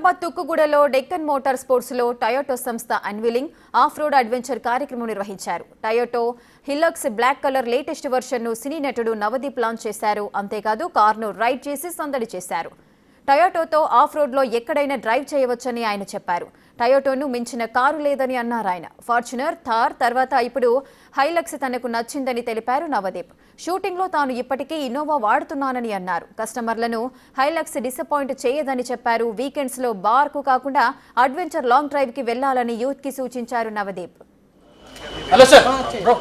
నిజామాబాద్ తుక్కుగూడలో Deccan motor sports లో Toyota సంస్థ అన్వీలింగ్ ఆఫ్ రోడ్ అడ్వెంచర్ కార్యక్రమం నిర్వహించారు. Toyota Hilux black colour latest version ను సినీ నటుడు నవదీప్ లాంచ్ చేశారు. అంతేకాదు కారును రైడ్ చేసి సందడి చేశారు. టయోటోతో ఆఫ్ రోడ్ లో ఎక్కడైనా డ్రైవ్ చేయవచ్చని ఆయన చెప్పారు. టయోటోను మించిన కారు లేదని అన్నారు ఆయన. ఫార్చునర్, థార్ తర్వాత ఇప్పుడు హైలక్స్ తనకు నచ్చిందని తెలిపారు నవదీప్. షూటింగ్ లో తాను ఇప్పటికే ఇన్నోవా వాడుతున్నానని అన్నారు. కస్టమర్లను హైలక్స్ డిసప్పాయింట్ చేయదని చెప్పారు. వీకెండ్స్ లో బార్ కు కాకుండా అడ్వెంచర్ లాంగ్ డ్రైవ్ కి వెళ్లాలని యూత్ కి సూచించారు Navdeep. Hello sir bro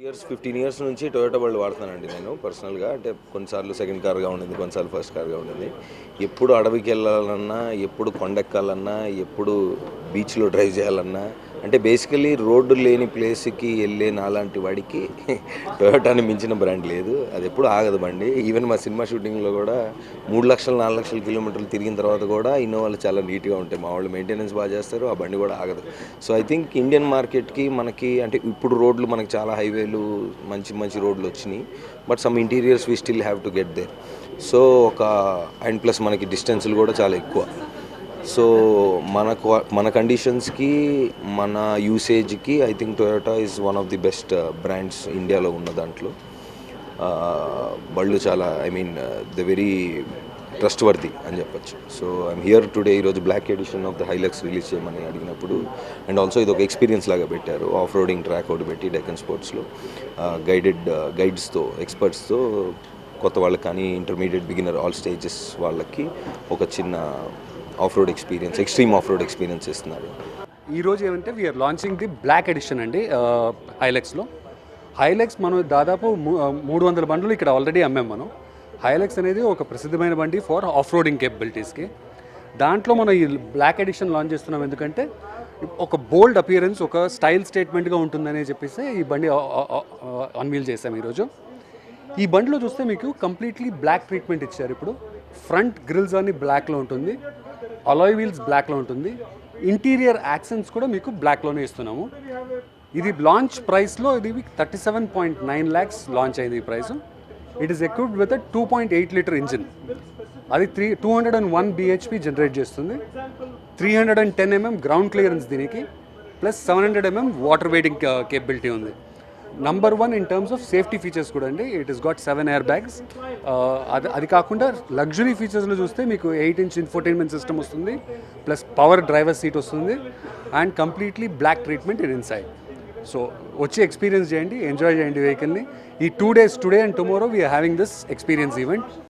years 15 years నుంచి టొయోటా వాళ్ళు వాడుతున్నానండి నేను పర్సనల్గా. అంటే కొన్నిసార్లు సెకండ్ కార్గా ఉండింది, కొన్నిసార్లు ఫస్ట్ కార్గా ఉండింది. ఎప్పుడు అడవికి వెళ్ళాలన్నా, ఎప్పుడు కొండెక్కాలన్నా, ఎప్పుడు బీచ్లో డ్రైవ్ చేయాలన్నా, అంటే బేసికలీ రోడ్డు లేని ప్లేస్కి వెళ్ళే నాలాంటి వాడికి టొయోటాని మించిన బ్రాండ్ లేదు. అది ఎప్పుడు ఆగదు బండి. ఈవెన్ మా సినిమా షూటింగ్లో కూడా 3 లక్షలు 4 లక్షల కిలోమీటర్లు తిరిగిన తర్వాత కూడా ఇన్నోవాలు చాలా నీట్గా ఉంటాయి. మా వాళ్ళు మెయింటెనెన్స్ బాగా చేస్తారు, ఆ బండి కూడా ఆగదు. సో ఐ థింక్ ఇండియన్ మార్కెట్కి మనకి అంటే ఇప్పుడు రోడ్లు మనకి చాలా హైవేలు మంచి మంచి రోడ్లు వచ్చినాయి. But some interiors we still have to get there. So and plus మనకి డిస్టెన్స్లు కూడా చాలా ఎక్కువ. సో మన కండిషన్స్కి, మన యూసేజ్కి I think Toyota is one of the best brands ఇండియాలో ఉన్న దాంట్లో. బళ్ళు చాలా ద వెరీ ట్రస్ట్ వర్ది అని చెప్పచ్చు. So I'm here today. ఈరోజు black edition of the Hilux release చేయమని అడిగినప్పుడు, అండ్ ఆల్సో ఇది ఒక ఎక్స్పీరియన్స్ లాగా పెట్టారు. ఆఫ్ రోడింగ్ ట్రాక్ ఒకటి పెట్టి డెక్కన్ స్పోర్ట్స్లో గైడ్స్తో, ఎక్స్పర్ట్స్తో కొత్త వాళ్ళకి కానీ ఇంటర్మీడియట్, బిగినర్, ఆల్ స్టేజెస్ వాళ్ళకి ఒక చిన్న off road experience, extreme off road experience ఇస్తున్నారు. ఈరోజు ఏమంటే we're launching the black edition అండి హైలక్స్లో. హైలక్స్ మనం దాదాపు 300 బండ్లు ఇక్కడ ఆల్రెడీ అమ్మాం మనం. హైలక్స్ అనేది ఒక ప్రసిద్ధమైన బండి ఫర్ ఆఫ్ రోడింగ్ కేపబిలిటీస్కి. దాంట్లో మనం ఈ బ్లాక్ ఎడిషన్ లాంచ్ చేస్తున్నాం. ఎందుకంటే ఒక బోల్డ్ అపియరెన్స్, ఒక స్టైల్ స్టేట్మెంట్గా ఉంటుందని చెప్పేసి ఈ బండి అన్వీల్ చేసాం ఈరోజు. ఈ బండిలో చూస్తే మీకు కంప్లీట్లీ బ్లాక్ ట్రీట్మెంట్ ఇచ్చారు. ఇప్పుడు ఫ్రంట్ గ్రిల్స్ అన్ని బ్లాక్లో ఉంటుంది, అలాయ్ వీల్స్ బ్లాక్లో ఉంటుంది, ఇంటీరియర్ యాక్సెంట్స్ కూడా మీకు బ్లాక్లోనే ఇస్తున్నాము. ఇది లాంచ్ ప్రైస్లో ఇది 37.9 lakhs లాంచ్ అయింది ఈ price. It is equipped with 2.8 litre engine. అది 201 bhp జనరేట్ చేస్తుంది. 310 mm గ్రౌండ్ క్లియరెన్స్ దీనికి, plus 700 mm water waiting capability ఉంది. Number 1 in terms of safety features కూడా అండి. It is got 7 air bags. అది కాకుండా లగ్జరీ ఫీచర్స్లో చూస్తే మీకు 8-inch ఇన్ఫోటైన్మెంట్ సిస్టమ్ వస్తుంది, ప్లస్ పవర్ డ్రైవర్ సీట్ వస్తుంది, and completely black treatment inside. So వచ్చి ఎక్స్పీరియన్స్ చేయండి, ఎంజాయ్ చేయండి వెహికల్ని. ఈ 2 days, today and tomorrow we're having this experience event.